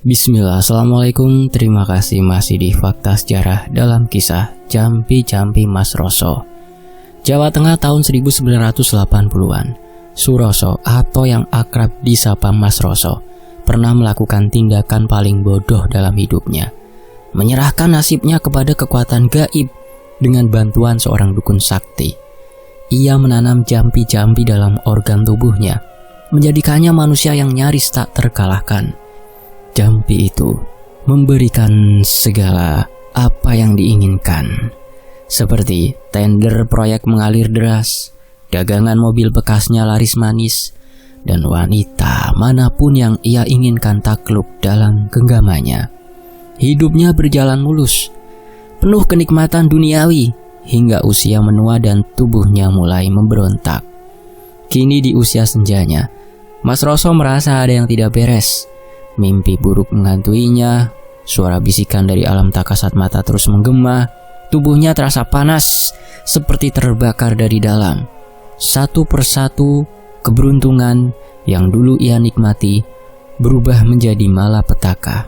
Bismillah, Assalamualaikum. Terima kasih masih di Fakta Sejarah dalam kisah Jampi-Jampi Mas Roso. Jawa Tengah tahun 1980-an. Suroso atau yang akrab disapa Mas Roso pernah melakukan tindakan paling bodoh dalam hidupnya. Menyerahkan nasibnya kepada kekuatan gaib dengan bantuan seorang dukun sakti. Ia menanam jampi-jampi dalam organ tubuhnya, menjadikannya manusia yang nyaris tak terkalahkan. Jampi itu memberikan segala apa yang diinginkan, seperti tender proyek mengalir deras, dagangan mobil bekasnya laris manis, dan wanita manapun yang ia inginkan takluk dalam genggamannya. Hidupnya berjalan mulus, penuh kenikmatan duniawi, hingga usia menua dan tubuhnya mulai memberontak. Kini di usia senjanya, Mas Roso merasa ada yang tidak beres. Mimpi buruk menghantuinya, suara bisikan dari alam tak kasat mata terus menggema, tubuhnya terasa panas, seperti terbakar dari dalam. Satu persatu keberuntungan yang dulu ia nikmati berubah menjadi malapetaka.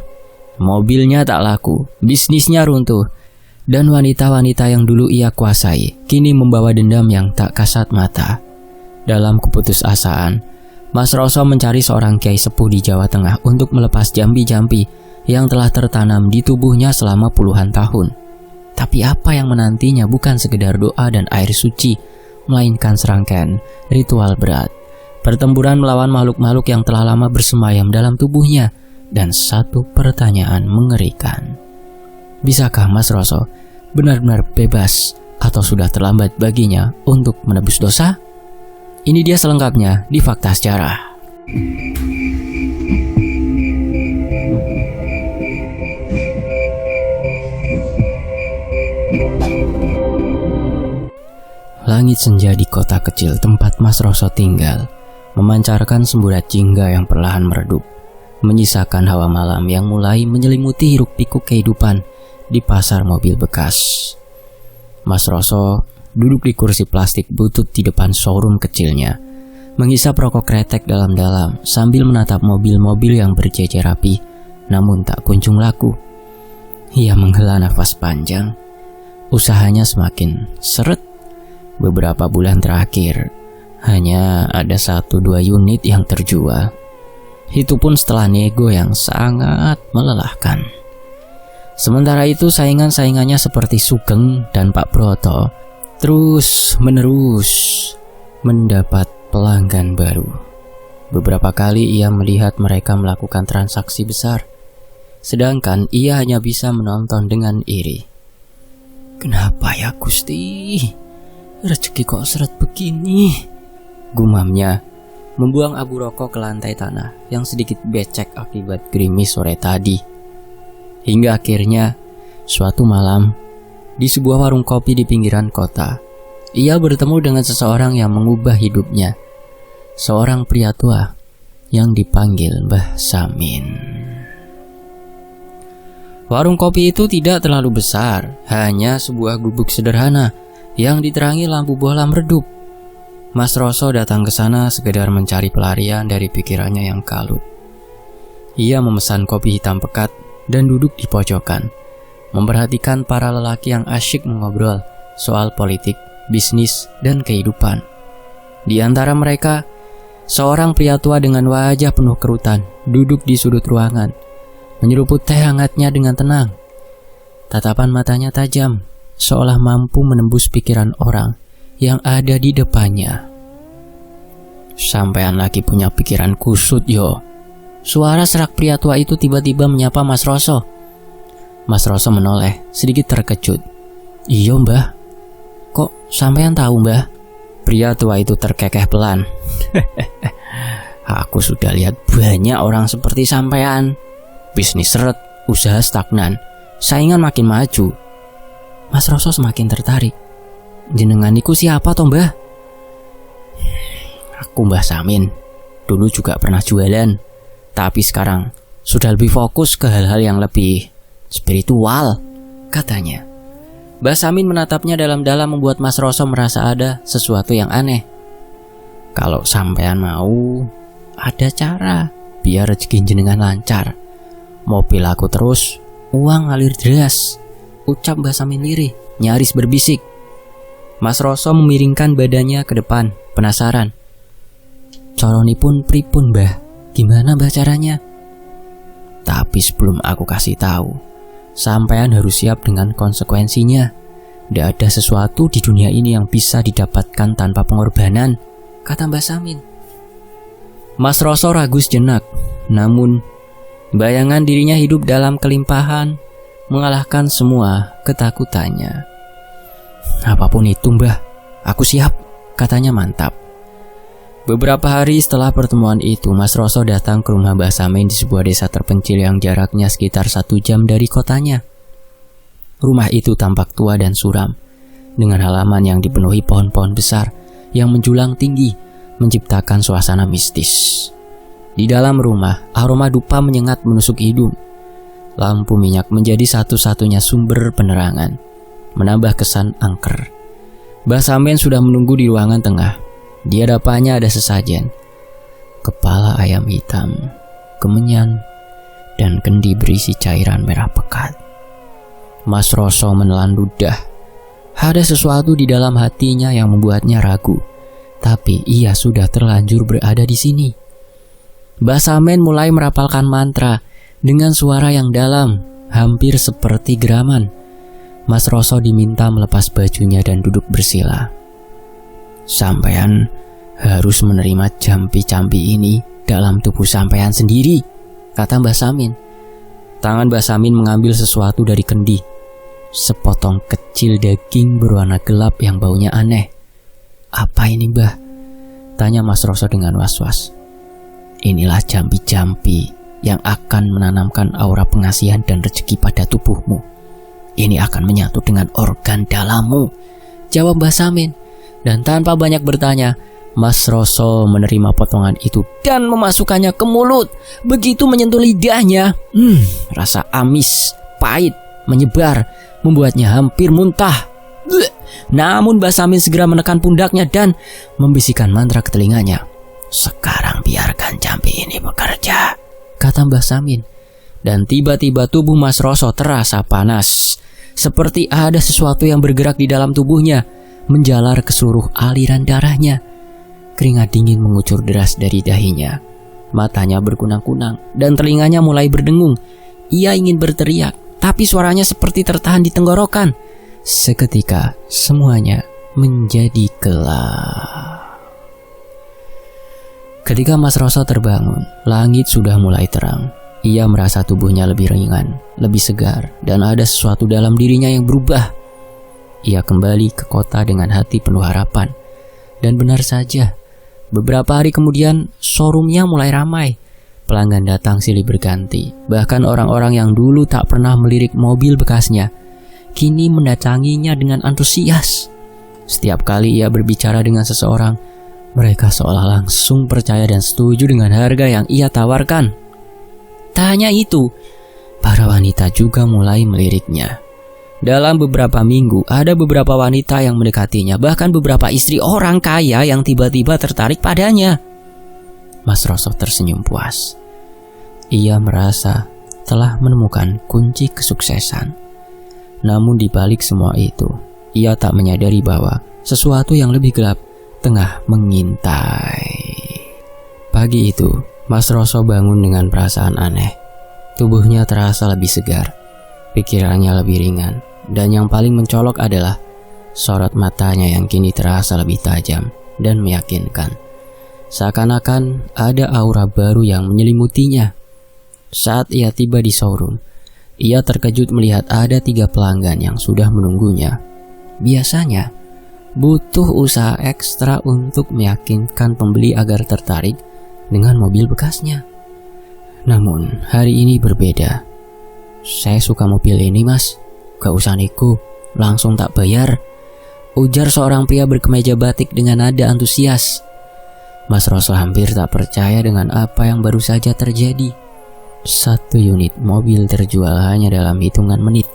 Mobilnya tak laku, bisnisnya runtuh, dan wanita-wanita yang dulu ia kuasai kini membawa dendam yang tak kasat mata. Dalam keputusasaan, Mas Roso mencari seorang kiai sepuh di Jawa Tengah untuk melepas jampi-jampi yang telah tertanam di tubuhnya selama puluhan tahun. Tapi apa yang menantinya bukan sekedar doa dan air suci, melainkan serangkaian ritual berat. Pertempuran melawan makhluk-makhluk yang telah lama bersemayam dalam tubuhnya, dan satu pertanyaan mengerikan. Bisakah Mas Roso benar-benar bebas atau sudah terlambat baginya untuk menebus dosa? Ini dia selengkapnya di Fakta Sejarah. Langit senja di kota kecil tempat Mas Roso tinggal memancarkan semburat jingga yang perlahan meredup, menyisakan hawa malam yang mulai menyelimuti hiruk-pikuk kehidupan di pasar mobil bekas. Mas Roso duduk di kursi plastik butut di depan showroom kecilnya, menghisap rokok kretek dalam-dalam sambil menatap mobil-mobil yang berjejer rapi, namun tak kunjung laku. Ia menghela nafas panjang. Usahanya semakin seret. Beberapa bulan terakhir, hanya ada 1-2 unit yang terjual. Itu pun setelah nego yang sangat melelahkan. Sementara itu saingan-saingannya seperti Sugeng dan Pak Broto terus menerus mendapat pelanggan baru. Beberapa kali ia melihat mereka melakukan transaksi besar, sedangkan ia hanya bisa menonton dengan iri. "Kenapa ya Gusti? Rezeki kok seret begini?" gumamnya, membuang abu rokok ke lantai tanah yang sedikit becek akibat gerimis sore tadi. Hingga akhirnya suatu malam, di sebuah warung kopi di pinggiran kota, ia bertemu dengan seseorang yang mengubah hidupnya. Seorang pria tua yang dipanggil Mbah Samin. Warung kopi itu tidak terlalu besar, hanya sebuah gubuk sederhana yang diterangi lampu bohlam redup. Mas Roso datang ke sana sekedar mencari pelarian dari pikirannya yang kalut. Ia memesan kopi hitam pekat dan duduk di pojokan, memperhatikan para lelaki yang asyik mengobrol soal politik, bisnis, dan kehidupan. Di antara mereka, seorang pria tua dengan wajah penuh kerutan duduk di sudut ruangan, menyeruput teh hangatnya dengan tenang. Tatapan matanya tajam, seolah mampu menembus pikiran orang yang ada di depannya. "Sampean lagi punya pikiran kusut yo." Suara serak pria tua itu tiba-tiba menyapa Mas Roso. Mas Roso menoleh, sedikit terkejut. "Iya mbah." "Kok sampean tahu mbah?" Pria tua itu terkekeh pelan. "Aku sudah lihat banyak orang seperti sampean. Bisnis seret, usaha stagnan, saingan makin maju." Mas Roso semakin tertarik. "Jenengan niku siapa toh mbah?" "Aku Mbah Samin. Dulu juga pernah jualan, tapi sekarang sudah lebih fokus ke hal-hal yang lebih spiritual," katanya. Mbah Samin menatapnya dalam-dalam membuat Mas Roso merasa ada sesuatu yang aneh. "Kalau sampean mau, ada cara biar rezeki jenengan lancar. Mobil laku terus, uang ngalir deras, ucap Mbah Samin lirih, nyaris berbisik. Mas Roso memiringkan badannya ke depan, penasaran. Coronipun pripun Mbah? Gimana Mbah caranya? Tapi sebelum aku kasih tahu, sampean harus siap dengan konsekuensinya. Tidak ada sesuatu di dunia ini yang bisa didapatkan tanpa pengorbanan, kata Mbah Samin. Mas Roso ragu sejenak, namun bayangan dirinya hidup dalam kelimpahan mengalahkan semua ketakutannya. Apapun itu Mbah, aku siap, katanya mantap. Beberapa hari setelah pertemuan itu, Mas Roso datang ke rumah Mbah Samin di sebuah desa terpencil yang jaraknya sekitar 1 jam dari kotanya. Rumah itu tampak tua dan suram, dengan halaman yang dipenuhi pohon-pohon besar yang menjulang tinggi, menciptakan suasana mistis. Di dalam rumah, aroma dupa menyengat menusuk hidung. Lampu minyak menjadi satu-satunya sumber penerangan, menambah kesan angker. Mbah Samin sudah menunggu di ruangan tengah. Di hadapannya ada sesajen, kepala ayam hitam, kemenyan, dan kendi berisi cairan merah pekat. Mas Roso menelan ludah. Ada sesuatu di dalam hatinya yang membuatnya ragu, tapi ia sudah terlanjur berada di sini. Mbah Samin mulai merapalkan mantra dengan suara yang dalam, hampir seperti geraman. Mas Roso diminta melepas bajunya dan duduk bersila. Sampean harus menerima campi-campi ini dalam tubuh sampean sendiri, kata Mbah Samin. Tangan Mbah Samin mengambil sesuatu dari kendi. Sepotong kecil daging berwarna gelap yang baunya aneh. Apa ini Mbah? Tanya Mas Roso dengan was-was. Inilah jampi-jampi yang akan menanamkan aura pengasihan dan rezeki pada tubuhmu. Ini akan menyatu dengan organ dalammu, jawab Mbah Samin. Dan tanpa banyak bertanya, Mas Roso menerima potongan itu dan memasukkannya ke mulut. Begitu menyentuh lidahnya, rasa amis, pahit, menyebar, membuatnya hampir muntah. Namun Mbah Samin segera menekan pundaknya dan membisikkan mantra ke telinganya. Sekarang biarkan jampi ini bekerja, kata Mbah Samin. Dan tiba-tiba tubuh Mas Roso terasa panas, seperti ada sesuatu yang bergerak di dalam tubuhnya, menjalar ke seluruh aliran darahnya. Keringat dingin mengucur deras dari dahinya. Matanya berkunang-kunang dan telinganya mulai berdengung. Ia ingin berteriak, tapi suaranya seperti tertahan di tenggorokan. Seketika semuanya menjadi gelap. Ketika Mas Roso terbangun, langit sudah mulai terang. Ia merasa tubuhnya lebih ringan, lebih segar, dan ada sesuatu dalam dirinya yang berubah. Ia kembali ke kota dengan hati penuh harapan. Dan benar saja, beberapa hari kemudian showroomnya mulai ramai. Pelanggan datang silih berganti. Bahkan orang-orang yang dulu tak pernah melirik mobil bekasnya, kini mendatanginya dengan antusias. Setiap kali ia berbicara dengan seseorang, mereka seolah langsung percaya dan setuju dengan harga yang ia tawarkan. Tak hanya itu, para wanita juga mulai meliriknya. Dalam beberapa minggu, ada beberapa wanita yang mendekatinya, bahkan beberapa istri orang kaya yang tiba-tiba tertarik padanya. Mas Roso tersenyum puas. Ia merasa telah menemukan kunci kesuksesan. Namun di balik semua itu, ia tak menyadari bahwa sesuatu yang lebih gelap tengah mengintai. Pagi itu, Mas Roso bangun dengan perasaan aneh. Tubuhnya terasa lebih segar, pikirannya lebih ringan, dan yang paling mencolok adalah sorot matanya yang kini terasa lebih tajam dan meyakinkan. Seakan-akan ada aura baru yang menyelimutinya. Saat ia tiba di showroom, ia terkejut melihat ada 3 pelanggan yang sudah menunggunya. Biasanya butuh usaha ekstra untuk meyakinkan pembeli agar tertarik dengan mobil bekasnya. Namun hari ini berbeda. Saya suka mobil ini mas, gak usah nego, langsung tak bayar, ujar seorang pria berkemeja batik dengan nada antusias. Mas Roso hampir tak percaya dengan apa yang baru saja terjadi. 1 unit mobil terjual hanya dalam hitungan menit,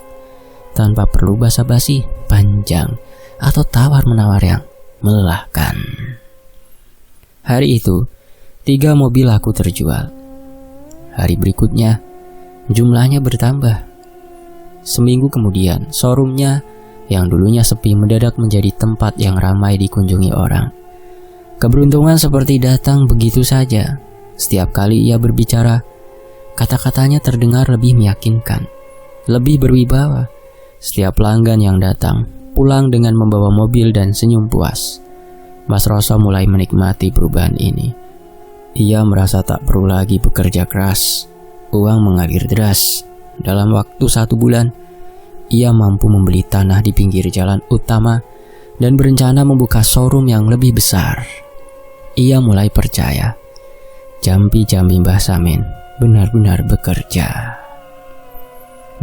tanpa perlu basa-basi, panjang, atau tawar-menawar yang melelahkan. Hari itu, 3 mobil laku terjual. Hari berikutnya, jumlahnya bertambah. Seminggu kemudian, showroomnya yang dulunya sepi mendadak menjadi tempat yang ramai dikunjungi orang. Keberuntungan seperti datang begitu saja. Setiap kali ia berbicara, kata-katanya terdengar lebih meyakinkan, lebih berwibawa. Setiap pelanggan yang datang pulang dengan membawa mobil dan senyum puas. Mas Roso mulai menikmati perubahan ini. Ia merasa tak perlu lagi bekerja keras. Uang mengalir deras. Dalam waktu 1 bulan, ia mampu membeli tanah di pinggir jalan utama dan berencana membuka showroom yang lebih besar. Ia mulai percaya, jampi-jampi Mbah Samin benar-benar bekerja.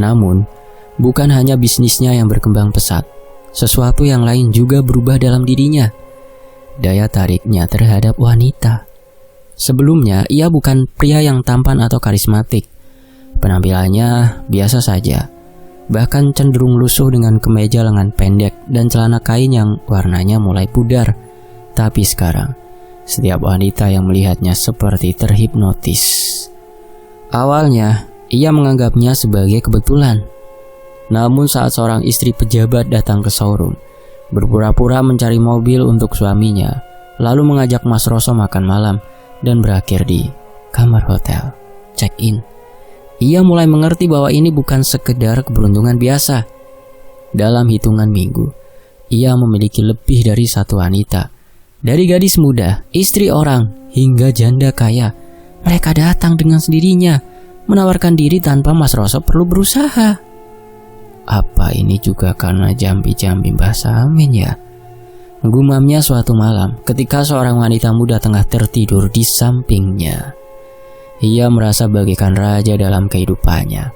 Namun, bukan hanya bisnisnya yang berkembang pesat, sesuatu yang lain juga berubah dalam dirinya. Daya tariknya terhadap wanita. Sebelumnya, ia bukan pria yang tampan atau karismatik. Penampilannya biasa saja, bahkan cenderung lusuh dengan kemeja lengan pendek dan celana kain yang warnanya mulai pudar. Tapi sekarang, setiap wanita yang melihatnya seperti terhipnotis. Awalnya, ia menganggapnya sebagai kebetulan. Namun saat seorang istri pejabat datang ke showroom, berpura-pura mencari mobil untuk suaminya, lalu mengajak Mas Roso makan malam dan berakhir di kamar hotel, check-in. Ia mulai mengerti bahwa ini bukan sekedar keberuntungan biasa. Dalam hitungan minggu, ia memiliki lebih dari 1 wanita. Dari gadis muda, istri orang, hingga janda kaya. Mereka datang dengan sendirinya, menawarkan diri tanpa Mas Roso perlu berusaha. Apa ini juga karena jampi-jampi Mbah Samin ya? Gumamnya suatu malam ketika seorang wanita muda tengah tertidur di sampingnya. Ia merasa bagaikan raja dalam kehidupannya.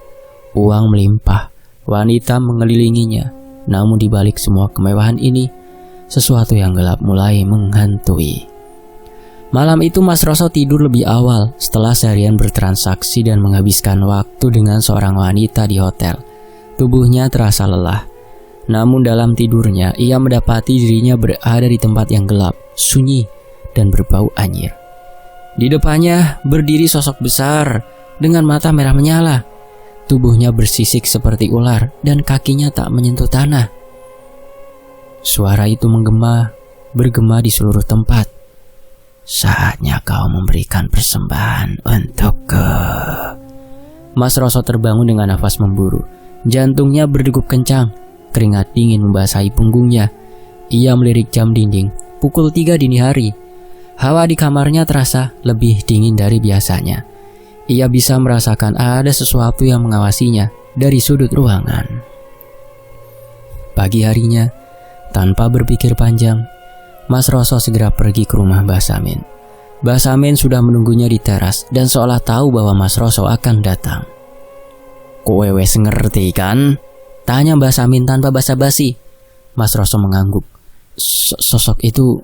Uang melimpah, wanita mengelilinginya. Namun di balik semua kemewahan ini, sesuatu yang gelap mulai menghantui. Malam itu Mas Roso tidur lebih awal setelah seharian bertransaksi dan menghabiskan waktu dengan seorang wanita di hotel. Tubuhnya terasa lelah. Namun dalam tidurnya, ia mendapati dirinya berada di tempat yang gelap, sunyi, dan berbau anyir. Di depannya berdiri sosok besar dengan mata merah menyala. Tubuhnya bersisik seperti ular dan kakinya tak menyentuh tanah. Suara itu bergema di seluruh tempat. Saatnya kau memberikan persembahan untukku. Mas Roso terbangun dengan nafas memburu. Jantungnya berdegup kencang, keringat dingin membasahi punggungnya. Ia melirik jam dinding, pukul 3 dini hari. Hawa di kamarnya terasa lebih dingin dari biasanya. Ia bisa merasakan ada sesuatu yang mengawasinya dari sudut ruangan. Pagi harinya, tanpa berpikir panjang, Mas Roso segera pergi ke rumah Mbah Samin. Mbah Samin sudah menunggunya di teras dan seolah tahu bahwa Mas Roso akan datang. Kowe wes ngerti kan? Tanya Mbah Samin tanpa basa-basi. Mas Roso mengangguk. Sosok itu,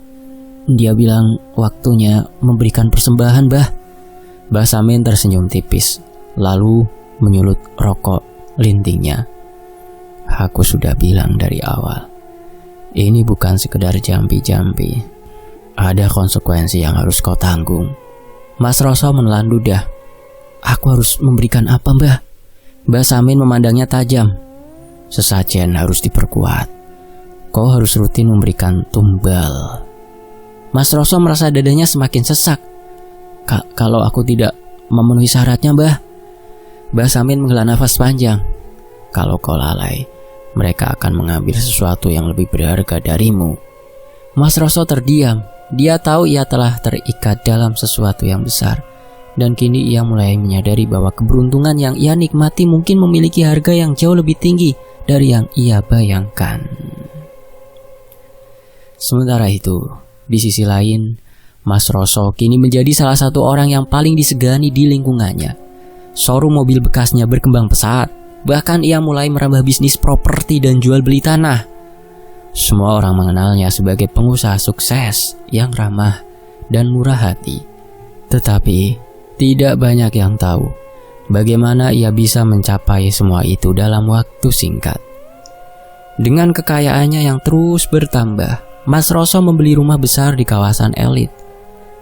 dia bilang waktunya memberikan persembahan, Mbah. Mbah Samin tersenyum tipis, lalu menyulut rokok lintingnya. Aku sudah bilang dari awal, ini bukan sekedar jampi-jampi. Ada konsekuensi yang harus kau tanggung. Mas Roso menelan ludah. Aku harus memberikan apa, Mbah? Mbah Samin memandangnya tajam. Sesajen harus diperkuat. Kau harus rutin memberikan tumbal. Mas Roso merasa dadanya semakin sesak. Kalau aku tidak memenuhi syaratnya, Mbah. Mbah Samin menghela nafas panjang. Kalau kau lalai, mereka akan mengambil sesuatu yang lebih berharga darimu. Mas Roso terdiam. Dia tahu ia telah terikat dalam sesuatu yang besar. Dan kini ia mulai menyadari bahwa keberuntungan yang ia nikmati mungkin memiliki harga yang jauh lebih tinggi dari yang ia bayangkan. Sementara itu, di sisi lain, Mas Roso kini menjadi salah satu orang yang paling disegani di lingkungannya. Showroom mobil bekasnya berkembang pesat. Bahkan ia mulai merambah bisnis properti dan jual beli tanah. Semua orang mengenalnya sebagai pengusaha sukses yang ramah dan murah hati. Tetapi tidak banyak yang tahu bagaimana ia bisa mencapai semua itu dalam waktu singkat. Dengan kekayaannya yang terus bertambah, Mas Roso membeli rumah besar di kawasan elit.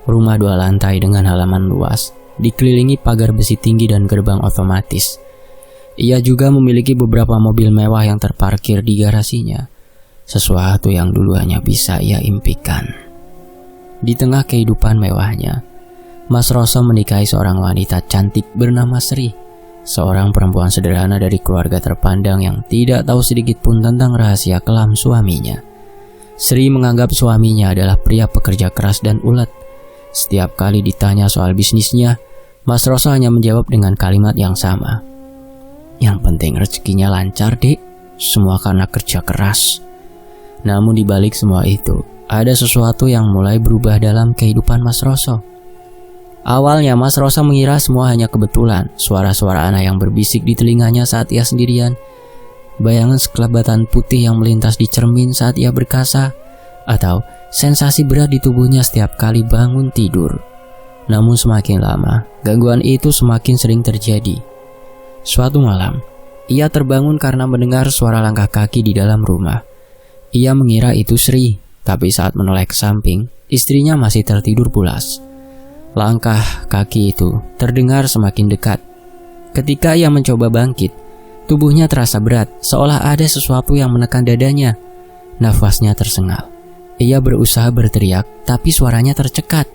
Rumah 2 lantai dengan halaman luas, dikelilingi pagar besi tinggi dan gerbang otomatis. Ia juga memiliki beberapa mobil mewah yang terparkir di garasinya, sesuatu yang dulu hanya bisa ia impikan. Di tengah kehidupan mewahnya, Mas Roso menikahi seorang wanita cantik bernama Sri, seorang perempuan sederhana dari keluarga terpandang yang tidak tahu sedikit pun tentang rahasia kelam suaminya. Sri menganggap suaminya adalah pria pekerja keras dan ulet. Setiap kali ditanya soal bisnisnya, Mas Roso hanya menjawab dengan kalimat yang sama. Yang penting rezekinya lancar, Dek. Semua karena kerja keras. Namun di balik semua itu, ada sesuatu yang mulai berubah dalam kehidupan Mas Roso. Awalnya Mas Roso mengira semua hanya kebetulan, suara-suara anak yang berbisik di telinganya saat ia sendirian, bayangan sekelebatan putih yang melintas di cermin saat ia berkasa, atau sensasi berat di tubuhnya setiap kali bangun tidur. Namun semakin lama, gangguan itu semakin sering terjadi. Suatu malam, ia terbangun karena mendengar suara langkah kaki di dalam rumah. Ia mengira itu Sri, tapi saat menoleh ke samping, istrinya masih tertidur pulas. Langkah kaki itu terdengar semakin dekat. Ketika ia mencoba bangkit, tubuhnya terasa berat, seolah ada sesuatu yang menekan dadanya. Nafasnya tersengal. Ia berusaha berteriak, tapi suaranya tercekat.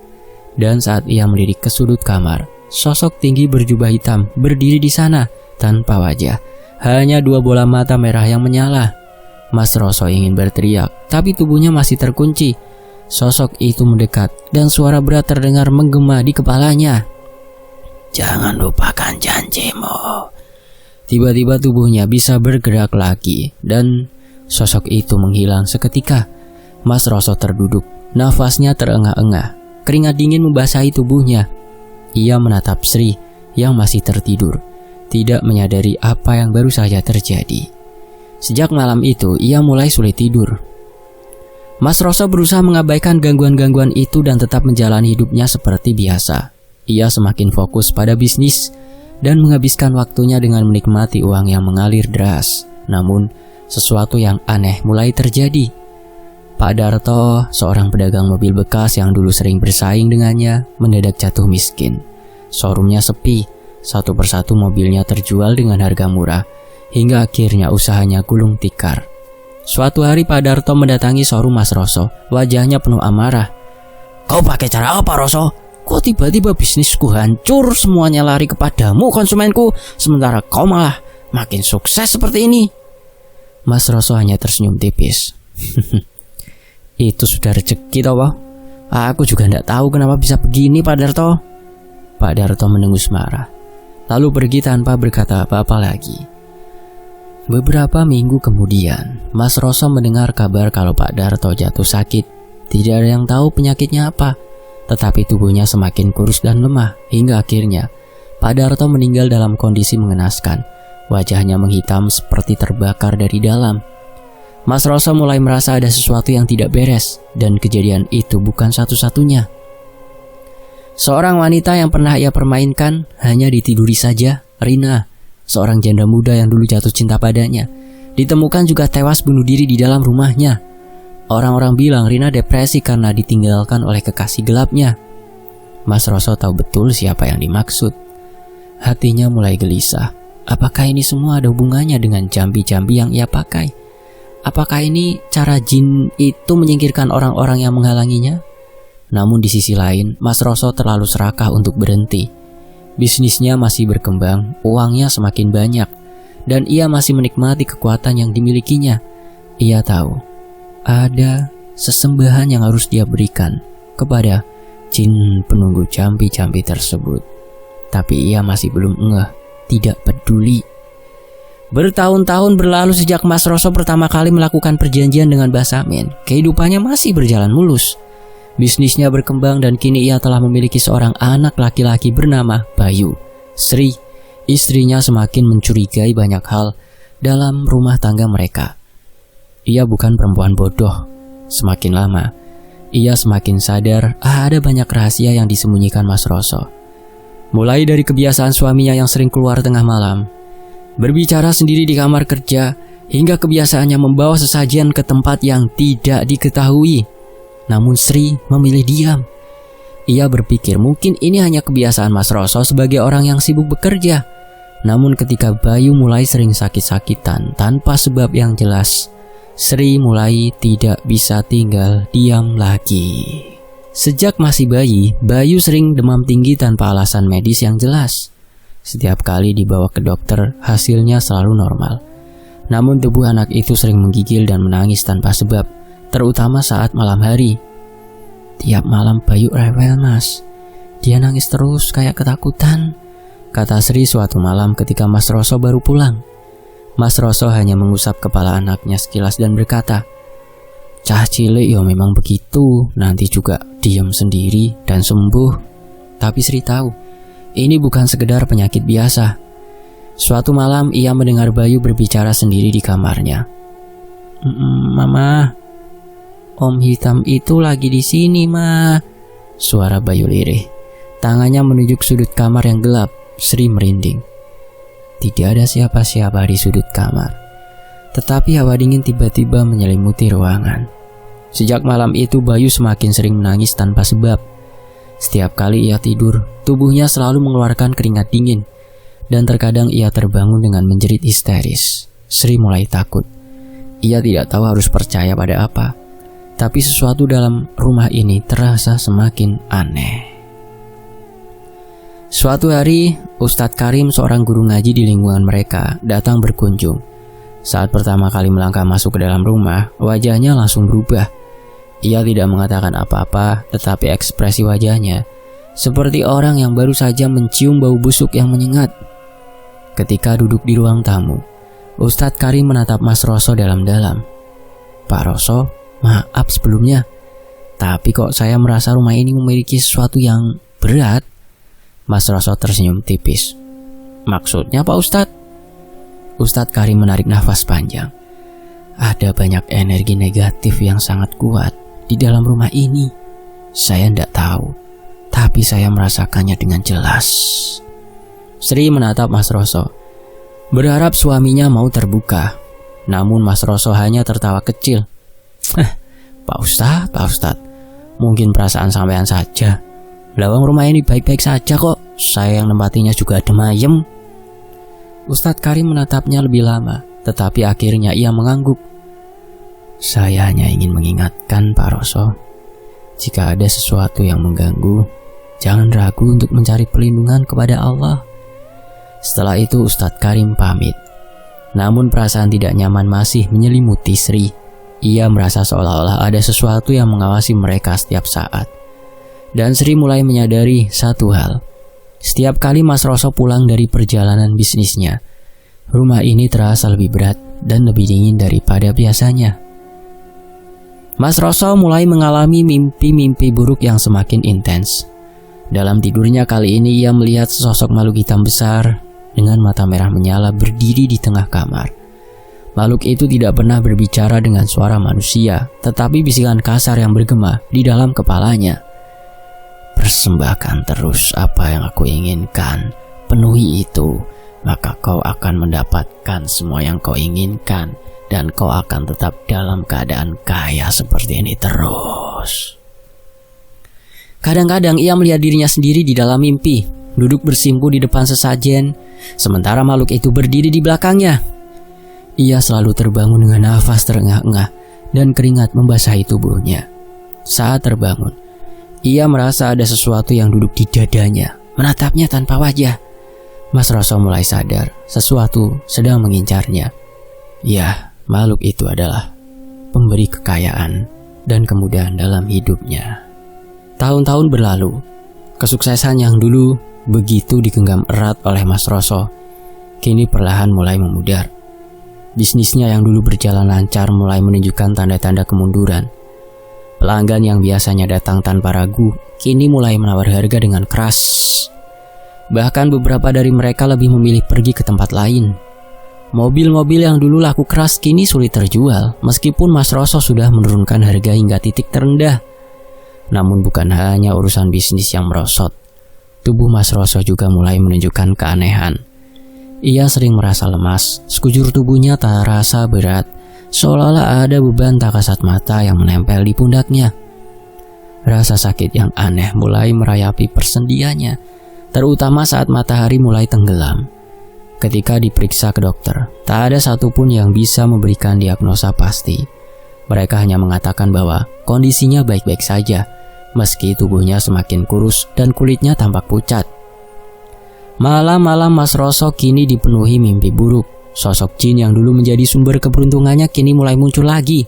Dan saat ia melirik ke sudut kamar, sosok tinggi berjubah hitam berdiri di sana tanpa wajah. Hanya 2 bola mata merah yang menyala. Mas Roso ingin berteriak, tapi tubuhnya masih terkunci. Sosok itu mendekat dan suara berat terdengar menggema di kepalanya. Jangan lupakan janjimu. Tiba-tiba tubuhnya bisa bergerak lagi dan sosok itu menghilang seketika. Mas Roso terduduk, nafasnya terengah-engah. Keringat dingin membasahi tubuhnya. Ia menatap Sri yang masih tertidur, tidak menyadari apa yang baru saja terjadi. Sejak malam itu, ia mulai sulit tidur. Mas Roso berusaha mengabaikan gangguan-gangguan itu dan tetap menjalani hidupnya seperti biasa. Ia semakin fokus pada bisnis dan menghabiskan waktunya dengan menikmati uang yang mengalir deras. Namun, sesuatu yang aneh mulai terjadi. Pak Darto, seorang pedagang mobil bekas yang dulu sering bersaing dengannya, mendadak jatuh miskin. Showroomnya sepi, satu persatu mobilnya terjual dengan harga murah, hingga akhirnya usahanya gulung tikar. Suatu hari Pak Darto mendatangi showroom Mas Roso, wajahnya penuh amarah. Kau pakai cara apa, Roso? Kok tiba-tiba bisnisku hancur, semuanya lari kepadamu konsumenku, sementara kau malah makin sukses seperti ini. Mas Roso hanya tersenyum tipis. Itu sudah rezeki toh, aku juga tidak tahu kenapa bisa begini, Pak Darto. Pak Darto mendengus marah, lalu pergi tanpa berkata apa-apa lagi. Beberapa minggu kemudian, Mas Roso mendengar kabar kalau Pak Darto jatuh sakit. Tidak ada yang tahu penyakitnya apa, tetapi tubuhnya semakin kurus dan lemah, hingga akhirnya Pak Darto meninggal dalam kondisi mengenaskan. Wajahnya menghitam seperti terbakar dari dalam. Mas Roso mulai merasa ada sesuatu yang tidak beres, dan kejadian itu bukan satu-satunya. Seorang wanita yang pernah ia permainkan hanya ditiduri saja, Rina, seorang janda muda yang dulu jatuh cinta padanya, ditemukan juga tewas bunuh diri di dalam rumahnya. Orang-orang bilang Rina depresi karena ditinggalkan oleh kekasih gelapnya. Mas Roso tahu betul siapa yang dimaksud. Hatinya mulai gelisah. Apakah ini semua ada hubungannya dengan jambi-jambi yang ia pakai? Apakah ini cara jin itu menyingkirkan orang-orang yang menghalanginya? Namun di sisi lain, Mas Roso terlalu serakah untuk berhenti. Bisnisnya masih berkembang, uangnya semakin banyak, dan ia masih menikmati kekuatan yang dimilikinya. Ia tahu, ada sesembahan yang harus dia berikan kepada jin penunggu jambi-jambi tersebut. Tapi ia masih belum ngeh, tidak peduli. Bertahun-tahun berlalu sejak Mas Roso pertama kali melakukan perjanjian dengan Mbah Samin. Kehidupannya masih berjalan mulus. Bisnisnya berkembang dan kini ia telah memiliki seorang anak laki-laki bernama Bayu. Sri, istrinya, semakin mencurigai banyak hal dalam rumah tangga mereka. Ia bukan perempuan bodoh. Semakin lama, ia semakin sadar ada banyak rahasia yang disembunyikan Mas Roso. Mulai dari kebiasaan suaminya yang sering keluar tengah malam, berbicara sendiri di kamar kerja, hingga kebiasaannya membawa sesajian ke tempat yang tidak diketahui. Namun Sri memilih diam. Ia berpikir mungkin ini hanya kebiasaan Mas Roso sebagai orang yang sibuk bekerja. Namun ketika Bayu mulai sering sakit-sakitan tanpa sebab yang jelas, Sri mulai tidak bisa tinggal diam lagi. Sejak masih bayi, Bayu sering demam tinggi tanpa alasan medis yang jelas. Setiap kali dibawa ke dokter, hasilnya selalu normal. Namun tubuh anak itu sering menggigil dan menangis tanpa sebab, terutama saat malam hari. Tiap malam Bayu rewel, Mas. Dia nangis terus kayak ketakutan, kata Sri suatu malam ketika Mas Roso baru pulang. Mas Roso hanya mengusap kepala anaknya sekilas dan berkata, "Cah cilik ya memang begitu, nanti juga diam sendiri dan sembuh." Tapi Sri tahu, ini bukan sekedar penyakit biasa. Suatu malam ia mendengar Bayu berbicara sendiri di kamarnya. "Mama, Om hitam itu lagi di sini, Ma." Suara Bayu lirih. Tangannya menunjuk sudut kamar yang gelap. Sri merinding. Tidak ada siapa-siapa di sudut kamar. Tetapi hawa dingin tiba-tiba menyelimuti ruangan. Sejak malam itu Bayu semakin sering menangis tanpa sebab. Setiap kali ia tidur, tubuhnya selalu mengeluarkan keringat dingin. Dan terkadang ia terbangun dengan menjerit histeris. Sri mulai takut. Ia tidak tahu harus percaya pada apa. Tapi sesuatu dalam rumah ini terasa semakin aneh. Suatu hari, Ustadz Karim, seorang guru ngaji di lingkungan mereka, datang berkunjung. Saat pertama kali melangkah masuk ke dalam rumah, wajahnya langsung berubah. Ia tidak mengatakan apa-apa, tetapi ekspresi wajahnya seperti orang yang baru saja mencium bau busuk yang menyengat. Ketika duduk di ruang tamu, Ustadz Karim menatap Mas Roso dalam-dalam. "Pak Roso, maaf sebelumnya, tapi kok saya merasa rumah ini memiliki sesuatu yang berat." Mas Roso tersenyum tipis. "Maksudnya Pak Ustadz?" Ustadz Karim menarik nafas panjang. "Ada banyak energi negatif yang sangat kuat di dalam rumah ini. Saya tidak tahu, tapi saya merasakannya dengan jelas." Sri menatap Mas Roso, berharap suaminya mau terbuka. Namun Mas Roso hanya tertawa kecil. Pak Ustadz, mungkin perasaan sampean saja. Lawang rumah ini baik-baik saja kok. Saya yang nempatinya juga adem ayem." Ustadz Karim menatapnya lebih lama, tetapi akhirnya ia mengangguk. "Saya hanya ingin mengingatkan Pak Roso, jika ada sesuatu yang mengganggu, jangan ragu untuk mencari perlindungan kepada Allah." Setelah itu Ustadz Karim pamit. Namun perasaan tidak nyaman masih menyelimuti Sri. Ia merasa seolah-olah ada sesuatu yang mengawasi mereka setiap saat. Dan Sri mulai menyadari satu hal. Setiap kali Mas Roso pulang dari perjalanan bisnisnya, rumah ini terasa lebih berat dan lebih dingin daripada biasanya. Mas Roso mulai mengalami mimpi-mimpi buruk yang semakin intens. Dalam tidurnya kali ini ia melihat sesosok makhluk hitam besar dengan mata merah menyala berdiri di tengah kamar. Makhluk itu tidak pernah berbicara dengan suara manusia, tetapi bisikan kasar yang bergema di dalam kepalanya. "Persembahkan terus apa yang aku inginkan, penuhi itu, maka kau akan mendapatkan semua yang kau inginkan, dan kau akan tetap dalam keadaan kaya seperti ini terus." Kadang-kadang ia melihat dirinya sendiri di dalam mimpi, duduk bersimpu di depan sesajen, sementara makhluk itu berdiri di belakangnya. Ia selalu terbangun dengan nafas terengah-engah dan keringat membasahi tubuhnya. Saat terbangun, ia merasa ada sesuatu yang duduk di dadanya, menatapnya tanpa wajah. Mas Roso mulai sadar sesuatu sedang mengincarnya. Ya, makhluk itu adalah pemberi kekayaan dan kemudahan dalam hidupnya. Tahun-tahun berlalu, kesuksesan yang dulu begitu digenggam erat oleh Mas Roso, kini perlahan mulai memudar. Bisnisnya yang dulu berjalan lancar mulai menunjukkan tanda-tanda kemunduran. Pelanggan yang biasanya datang tanpa ragu, kini mulai menawar harga dengan keras. Bahkan beberapa dari mereka lebih memilih pergi ke tempat lain. Mobil-mobil yang dulu laku keras kini sulit terjual, meskipun Mas Roso sudah menurunkan harga hingga titik terendah. Namun bukan hanya urusan bisnis yang merosot. Tubuh Mas Roso juga mulai menunjukkan keanehan. Ia sering merasa lemas, sekujur tubuhnya terasa berat, seolah-olah ada beban tak kasat mata yang menempel di pundaknya. Rasa sakit yang aneh mulai merayapi persendiannya, terutama saat matahari mulai tenggelam. Ketika diperiksa ke dokter, tak ada satupun yang bisa memberikan diagnosa pasti. Mereka hanya mengatakan bahwa kondisinya baik-baik saja, meski tubuhnya semakin kurus dan kulitnya tampak pucat. Malam-malam Mas Roso kini dipenuhi mimpi buruk. Sosok jin yang dulu menjadi sumber keberuntungannya kini mulai muncul lagi.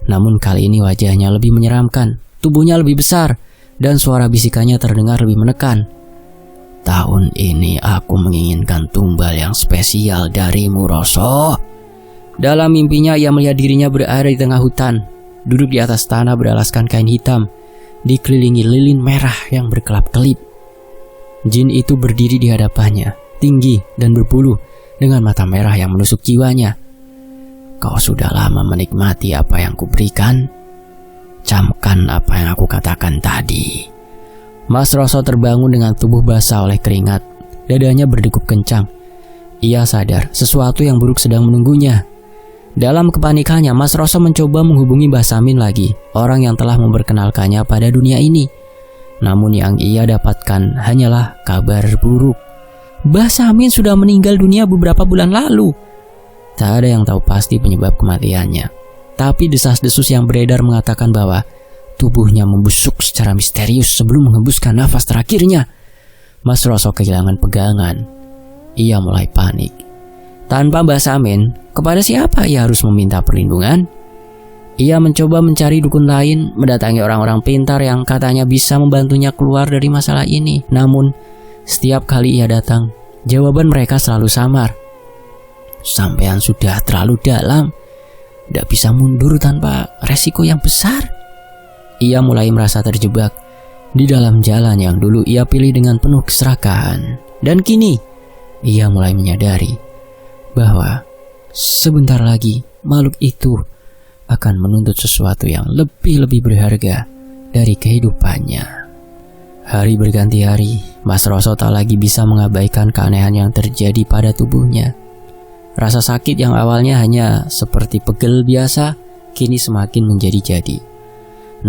Namun kali ini wajahnya lebih menyeramkan, tubuhnya lebih besar, dan suara bisikannya terdengar lebih menekan. Tahun ini aku menginginkan tumbal yang spesial darimu, Roso. Dalam mimpinya ia melihat dirinya berada di tengah hutan, duduk di atas tanah beralaskan kain hitam, dikelilingi lilin merah yang berkelap-kelip. Jin itu berdiri di hadapannya, tinggi dan berbulu, dengan mata merah yang menusuk jiwanya. Kau sudah lama menikmati apa yang kuberikan? Camkan apa yang aku katakan tadi. Mas Roso terbangun dengan tubuh basah oleh keringat. Dadanya berdegup kencang. Ia sadar sesuatu yang buruk sedang menunggunya. Dalam kepanikannya, Mas Roso mencoba menghubungi Mbah Samin lagi, orang yang telah memperkenalkannya pada dunia ini. Namun yang ia dapatkan hanyalah kabar buruk. Mbah Samin sudah meninggal dunia beberapa bulan lalu. Tak ada yang tahu pasti penyebab kematiannya. Tapi desas-desus yang beredar mengatakan bahwa tubuhnya membusuk secara misterius sebelum menghembuskan nafas terakhirnya. Mas Roso kehilangan pegangan. Ia mulai panik. Tanpa Mbah Samin, kepada siapa ia harus meminta perlindungan? Ia mencoba mencari dukun lain, mendatangi orang-orang pintar yang katanya bisa membantunya keluar dari masalah ini. Namun, setiap kali ia datang, jawaban mereka selalu samar. Sampean sudah terlalu dalam, tidak bisa mundur tanpa resiko yang besar. Ia mulai merasa terjebak di dalam jalan yang dulu ia pilih dengan penuh keserakahan. Dan kini, ia mulai menyadari bahwa sebentar lagi makhluk itu akan menuntut sesuatu yang lebih-lebih berharga dari kehidupannya. Hari berganti hari, Mas Roso tak lagi bisa mengabaikan keanehan yang terjadi pada tubuhnya. Rasa sakit yang awalnya hanya seperti pegel biasa, kini semakin menjadi-jadi.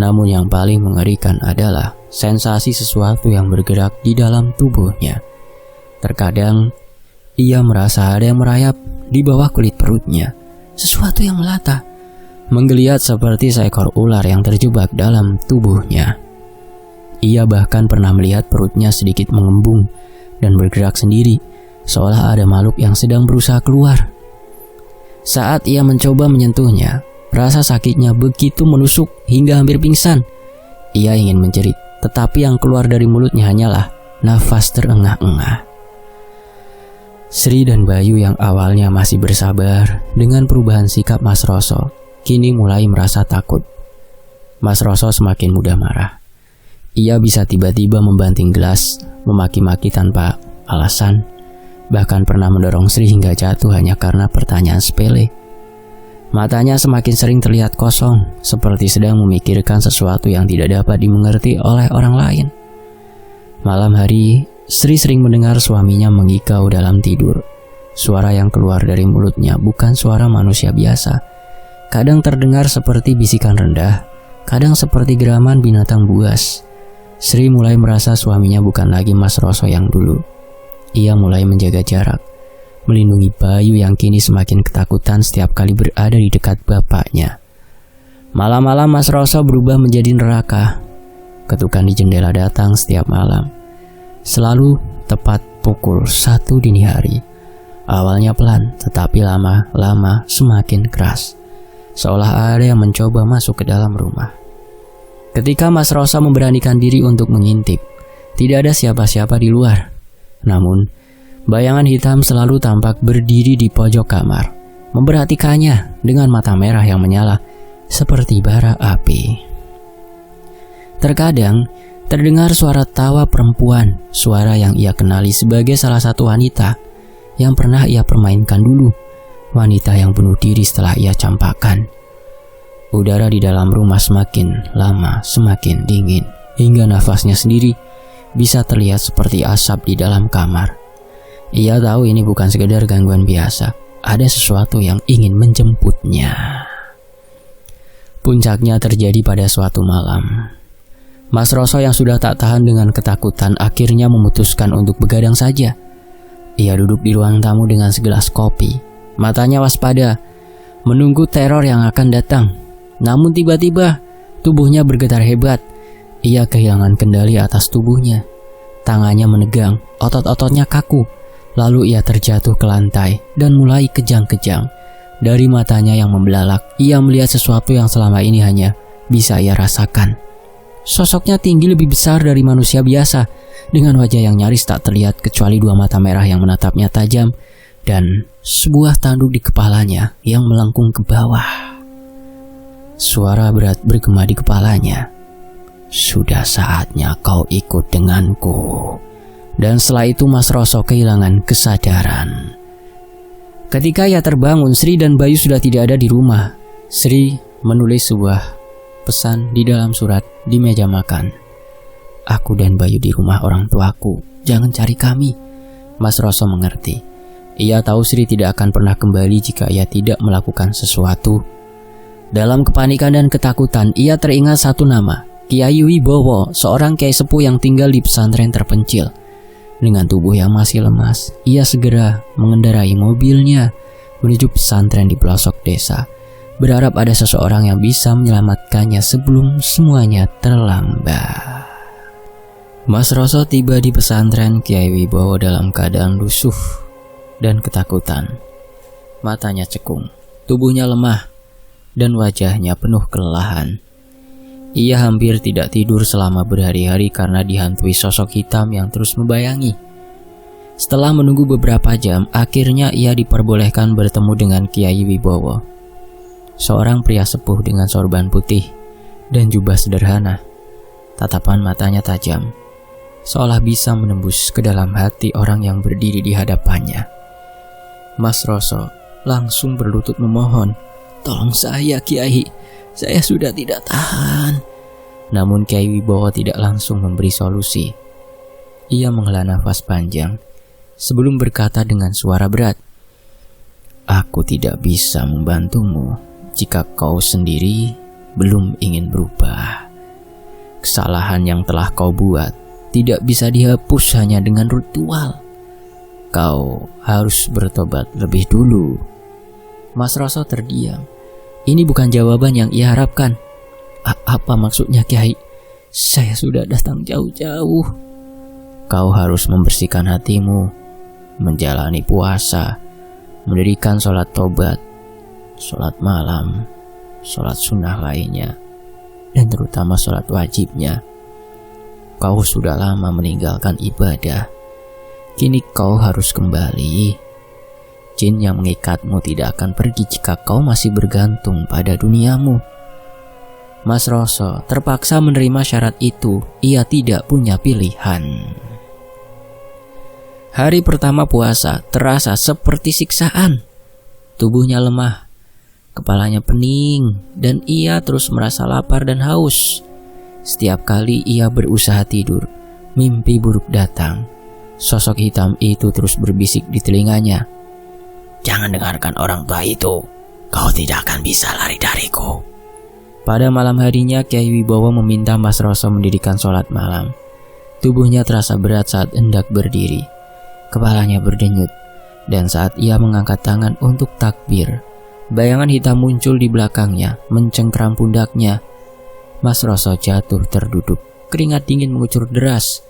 Namun yang paling mengerikan adalah sensasi sesuatu yang bergerak di dalam tubuhnya. Terkadang, ia merasa ada yang merayap di bawah kulit perutnya. Sesuatu yang melata, menggeliat seperti seekor ular yang terjebak dalam tubuhnya. Ia bahkan pernah melihat perutnya sedikit mengembung dan bergerak sendiri, seolah ada makhluk yang sedang berusaha keluar. Saat ia mencoba menyentuhnya, rasa sakitnya begitu menusuk hingga hampir pingsan. Ia ingin menjerit, tetapi yang keluar dari mulutnya hanyalah nafas terengah-engah. Sri dan Bayu yang awalnya masih bersabar dengan perubahan sikap Mas Roso, kini mulai merasa takut. Mas Roso semakin mudah marah. Ia bisa tiba-tiba membanting gelas, memaki-maki tanpa alasan, bahkan pernah mendorong Sri hingga jatuh hanya karena pertanyaan sepele. Matanya semakin sering terlihat kosong, seperti sedang memikirkan sesuatu yang tidak dapat dimengerti oleh orang lain. Malam hari, Sri sering mendengar suaminya mengikau dalam tidur. Suara yang keluar dari mulutnya bukan suara manusia biasa. Kadang terdengar seperti bisikan rendah, kadang seperti geraman binatang buas. Sri mulai merasa suaminya bukan lagi Mas Roso yang dulu. Ia mulai menjaga jarak, melindungi Bayu yang kini semakin ketakutan setiap kali berada di dekat bapaknya. Malam-malam Mas Roso berubah menjadi neraka. Ketukan di jendela datang setiap malam. Selalu tepat pukul 1 dini hari. Awalnya pelan, tetapi lama-lama semakin keras. Seolah ada yang mencoba masuk ke dalam rumah. Ketika Mas Roso memberanikan diri untuk mengintip, tidak ada siapa-siapa di luar. Namun, bayangan hitam selalu tampak berdiri di pojok kamar, memperhatikannya dengan mata merah yang menyala seperti bara api. Terkadang, terdengar suara tawa perempuan, suara yang ia kenali sebagai salah satu wanita yang pernah ia permainkan dulu, wanita yang bunuh diri setelah ia campakkan. Udara di dalam rumah semakin lama semakin dingin, hingga nafasnya sendiri bisa terlihat seperti asap di dalam kamar. Ia tahu ini bukan sekedar gangguan biasa, ada sesuatu yang ingin menjemputnya. Puncaknya terjadi pada suatu malam. Mas Roso yang sudah tak tahan dengan ketakutan akhirnya memutuskan untuk begadang saja. Ia duduk di ruang tamu dengan segelas kopi. Matanya waspada, menunggu teror yang akan datang. Namun tiba-tiba, tubuhnya bergetar hebat. Ia kehilangan kendali atas tubuhnya. Tangannya menegang, otot-ototnya kaku. Lalu ia terjatuh ke lantai dan mulai kejang-kejang. Dari matanya yang membelalak, ia melihat sesuatu yang selama ini hanya bisa ia rasakan. Sosoknya tinggi lebih besar dari manusia biasa, dengan wajah yang nyaris tak terlihat kecuali dua mata merah yang menatapnya tajam dan sebuah tanduk di kepalanya yang melengkung ke bawah. Suara berat bergema di kepalanya. Sudah saatnya kau ikut denganku. Dan setelah itu Mas Roso kehilangan kesadaran. Ketika ia terbangun, Sri dan Bayu sudah tidak ada di rumah. Sri menulis sebuah pesan di dalam surat di meja makan. Aku dan Bayu di rumah orang tuaku, jangan cari kami. Mas Roso mengerti. Ia tahu Sri tidak akan pernah kembali jika ia tidak melakukan sesuatu. Dalam kepanikan dan ketakutan, ia teringat satu nama, Kiai Wibowo, seorang kiai sepuh yang tinggal di pesantren terpencil. Dengan tubuh yang masih lemas, ia segera mengendarai mobilnya menuju pesantren di pelosok desa, berharap ada seseorang yang bisa menyelamatkannya sebelum semuanya terlambat. Mas Roso tiba di pesantren Kiai Wibowo dalam keadaan lusuh dan ketakutan. Matanya cekung, tubuhnya lemah, dan wajahnya penuh kelelahan. Ia hampir tidak tidur selama berhari-hari karena dihantui sosok hitam yang terus membayangi. Setelah menunggu beberapa jam, akhirnya ia diperbolehkan bertemu dengan Kiai Wibowo. Seorang pria sepuh dengan sorban putih dan jubah sederhana. Tatapan matanya tajam, seolah bisa menembus ke dalam hati orang yang berdiri di hadapannya. Mas Roso langsung berlutut memohon, "Tolong saya, Kiai, saya sudah tidak tahan." Namun Kiai Wibowo tidak langsung memberi solusi. Ia menghela nafas panjang sebelum berkata dengan suara berat, "Aku tidak bisa membantumu jika kau sendiri belum ingin berubah. Kesalahan yang telah kau buat tidak bisa dihapus hanya dengan ritual. Kau harus bertobat lebih dulu." Mas Roso terdiam. Ini bukan jawaban yang ia harapkan. Apa maksudnya, Kiai? Saya sudah datang jauh-jauh. Kau harus membersihkan hatimu, menjalani puasa, mendirikan sholat tobat, sholat malam, sholat sunnah lainnya, dan terutama sholat wajibnya. Kau sudah lama meninggalkan ibadah. Kini kau harus kembali. Jin yang mengikatmu tidak akan pergi jika kau masih bergantung pada duniamu. Mas Roso terpaksa menerima syarat itu. Ia tidak punya pilihan. Hari pertama puasa terasa seperti siksaan. Tubuhnya lemah, kepalanya pening, dan ia terus merasa lapar dan haus. Setiap kali ia berusaha tidur, mimpi buruk datang. Sosok hitam itu terus berbisik di telinganya, "Jangan dengarkan orang tua itu. Kau tidak akan bisa lari dariku." Pada malam harinya, Kiai Wibowo meminta Mas Roso mendirikan sholat malam. Tubuhnya terasa berat saat hendak berdiri. Kepalanya berdenyut, dan saat ia mengangkat tangan untuk takbir, bayangan hitam muncul di belakangnya, mencengkram pundaknya. Mas Roso jatuh terduduk, keringat dingin mengucur deras.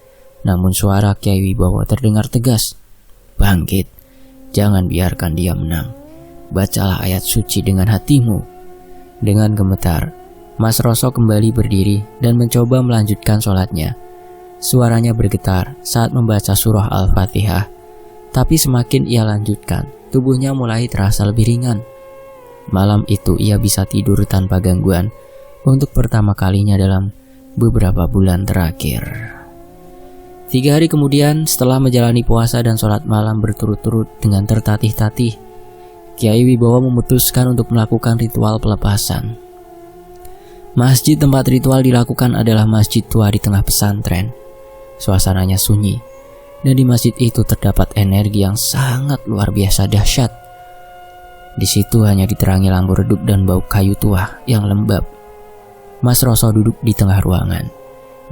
Namun suara Kiai Wibowo terdengar tegas, "Bangkit, jangan biarkan dia menang. Bacalah ayat suci dengan hatimu." Dengan gemetar, Mas Roso kembali berdiri dan mencoba melanjutkan sholatnya. Suaranya bergetar saat membaca surah Al-Fatihah. Tapi semakin ia lanjutkan, tubuhnya mulai terasa lebih ringan. Malam itu ia bisa tidur tanpa gangguan untuk pertama kalinya dalam beberapa bulan terakhir. 3 hari kemudian, setelah menjalani puasa dan sholat malam berturut-turut dengan tertatih-tatih, Kiai Wibowo memutuskan untuk melakukan ritual pelepasan. Masjid tempat ritual dilakukan adalah masjid tua di tengah pesantren. Suasananya sunyi, dan di masjid itu terdapat energi yang sangat luar biasa dahsyat. Di situ hanya diterangi lampu redup dan bau kayu tua yang lembab. Mas Roso duduk di tengah ruangan,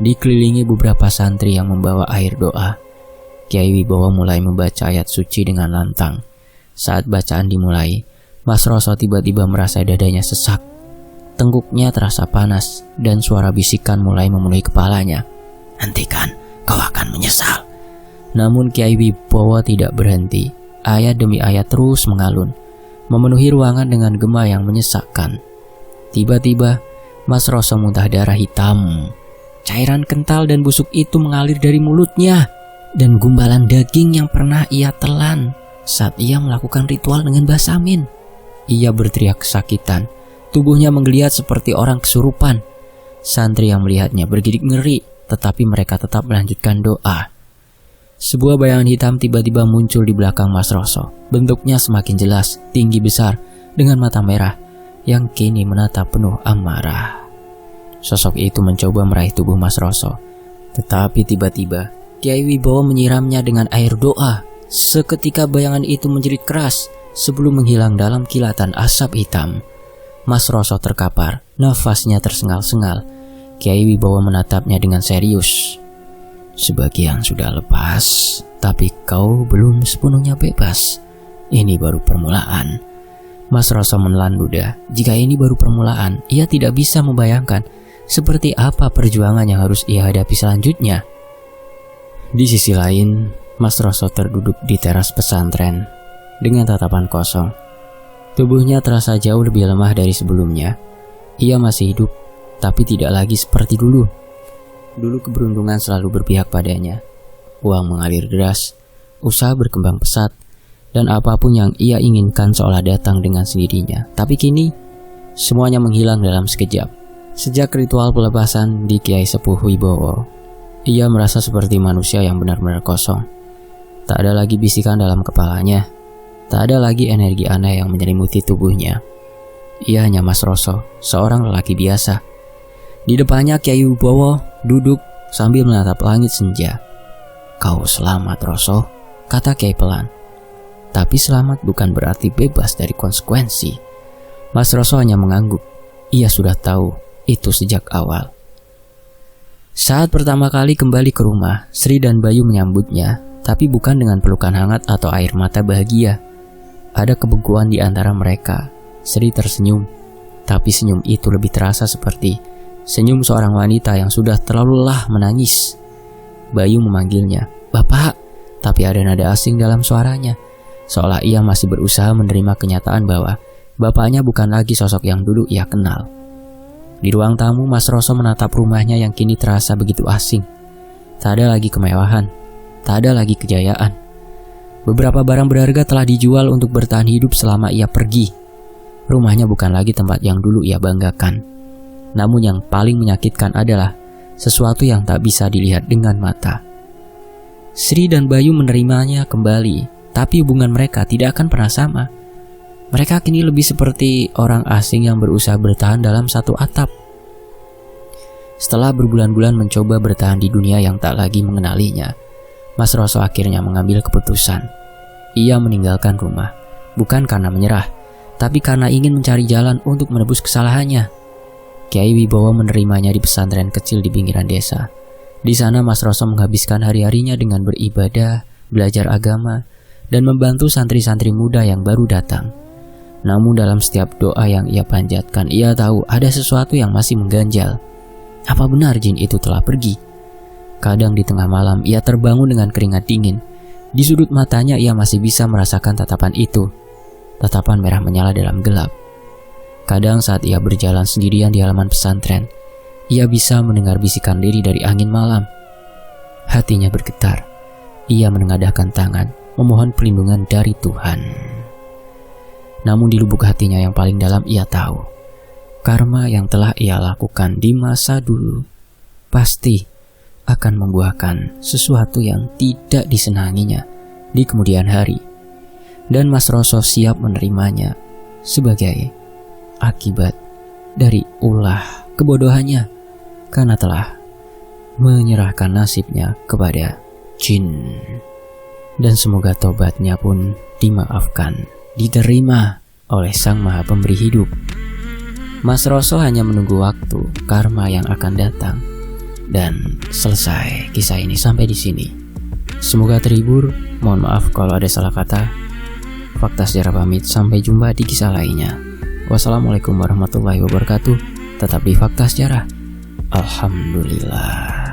dikelilingi beberapa santri yang membawa air doa. Kiai Wibowo mulai membaca ayat suci dengan lantang. Saat bacaan dimulai, Mas Roso tiba-tiba merasa dadanya sesak. Tengkuknya terasa panas dan suara bisikan mulai memenuhi kepalanya. "Hentikan, kau akan menyesal." Namun Kiai Wibowo tidak berhenti. Ayat demi ayat terus mengalun, memenuhi ruangan dengan gema yang menyesakkan. Tiba-tiba, Mas Roso muntah darah hitam. Cairan kental dan busuk itu mengalir dari mulutnya, dan gumpalan daging yang pernah ia telan saat ia melakukan ritual dengan Basamin. Ia berteriak kesakitan. Tubuhnya menggeliat seperti orang kesurupan. Santri yang melihatnya bergidik ngeri, tetapi mereka tetap melanjutkan doa. Sebuah bayangan hitam tiba-tiba muncul di belakang Mas Roso. Bentuknya semakin jelas, tinggi besar, dengan mata merah yang kini menatap penuh amarah. Sosok itu mencoba meraih tubuh Mas Roso, tetapi tiba-tiba Kiai Wibowo menyiramnya dengan air doa. Seketika bayangan itu menjerit keras sebelum menghilang dalam kilatan asap hitam. Mas Roso terkapar, nafasnya tersengal-sengal. Kiai Wibowo menatapnya dengan serius. "Sebagian sudah lepas, tapi kau belum sepenuhnya bebas. Ini baru permulaan." Mas Roso menelan ludah. Jika ini baru permulaan, ia tidak bisa membayangkan seperti apa perjuangan yang harus ia hadapi selanjutnya. Di sisi lain, Mas Roso terduduk di teras pesantren dengan tatapan kosong. Tubuhnya terasa jauh lebih lemah dari sebelumnya. Ia masih hidup, tapi tidak lagi seperti dulu. Dulu keberuntungan selalu berpihak padanya. Uang mengalir deras, usaha berkembang pesat, dan apapun yang ia inginkan seolah datang dengan sendirinya. Tapi kini, semuanya menghilang dalam sekejap. Sejak ritual pelepasan di Kiai Sepuh Wibowo, ia merasa seperti manusia yang benar-benar kosong. Tak ada lagi bisikan dalam kepalanya. Tak ada lagi energi aneh yang menyelimuti tubuhnya. Ia hanya Mas Roso, seorang lelaki biasa. Di depannya Kiai Wibowo duduk sambil menatap langit senja. "Kau selamat, Roso," kata Kiai pelan. Tapi selamat bukan berarti bebas dari konsekuensi. Mas Roso hanya mengangguk. Ia sudah tahu itu sejak awal. Saat pertama kali kembali ke rumah, Sri dan Bayu menyambutnya, tapi bukan dengan pelukan hangat atau air mata bahagia. Ada kebengkuan di antara mereka. Sri tersenyum, tapi senyum itu lebih terasa seperti senyum seorang wanita yang sudah terlalu lelah menangis. Bayu memanggilnya, "Bapak," tapi ada nada asing dalam suaranya, seolah ia masih berusaha menerima kenyataan bahwa bapaknya bukan lagi sosok yang dulu ia kenal. Di ruang tamu, Mas Roso menatap rumahnya yang kini terasa begitu asing. Tak ada lagi kemewahan, tak ada lagi kejayaan. Beberapa barang berharga telah dijual untuk bertahan hidup selama ia pergi. Rumahnya bukan lagi tempat yang dulu ia banggakan. Namun yang paling menyakitkan adalah sesuatu yang tak bisa dilihat dengan mata. Sri dan Bayu menerimanya kembali, tapi hubungan mereka tidak akan pernah sama. Mereka kini lebih seperti orang asing yang berusaha bertahan dalam satu atap. Setelah berbulan-bulan mencoba bertahan di dunia yang tak lagi mengenalinya, Mas Roso akhirnya mengambil keputusan. Ia meninggalkan rumah, bukan karena menyerah, tapi karena ingin mencari jalan untuk menebus kesalahannya. Kiai Wibowo menerimanya di pesantren kecil di pinggiran desa. Di sana Mas Roso menghabiskan hari-harinya dengan beribadah, belajar agama, dan membantu santri-santri muda yang baru datang. Namun dalam setiap doa yang ia panjatkan, ia tahu ada sesuatu yang masih mengganjal. Apa benar jin itu telah pergi? Kadang di tengah malam ia terbangun dengan keringat dingin. Di sudut matanya ia masih bisa merasakan tatapan itu. Tatapan merah menyala dalam gelap. Kadang saat ia berjalan sendirian di halaman pesantren, ia bisa mendengar bisikan lirih dari angin malam. Hatinya bergetar. Ia menengadahkan tangan, memohon perlindungan dari Tuhan. Namun di lubuk hatinya yang paling dalam ia tahu, karma yang telah ia lakukan di masa dulu pasti akan membuahkan sesuatu yang tidak disenanginya di kemudian hari. Dan Mas Roso siap menerimanya sebagai akibat dari ulah kebodohannya karena telah menyerahkan nasibnya kepada jin. Dan semoga tobatnya pun dimaafkan, diterima oleh Sang Maha Pemberi Hidup. Mas Roso hanya menunggu waktu karma yang akan datang. Dan selesai kisah ini sampai di sini. Semoga terhibur. Mohon maaf kalau ada salah kata. Fakta Sejarah pamit, sampai jumpa di kisah lainnya. Wassalamualaikum warahmatullahi wabarakatuh. Tetap di Fakta Sejarah. Alhamdulillah.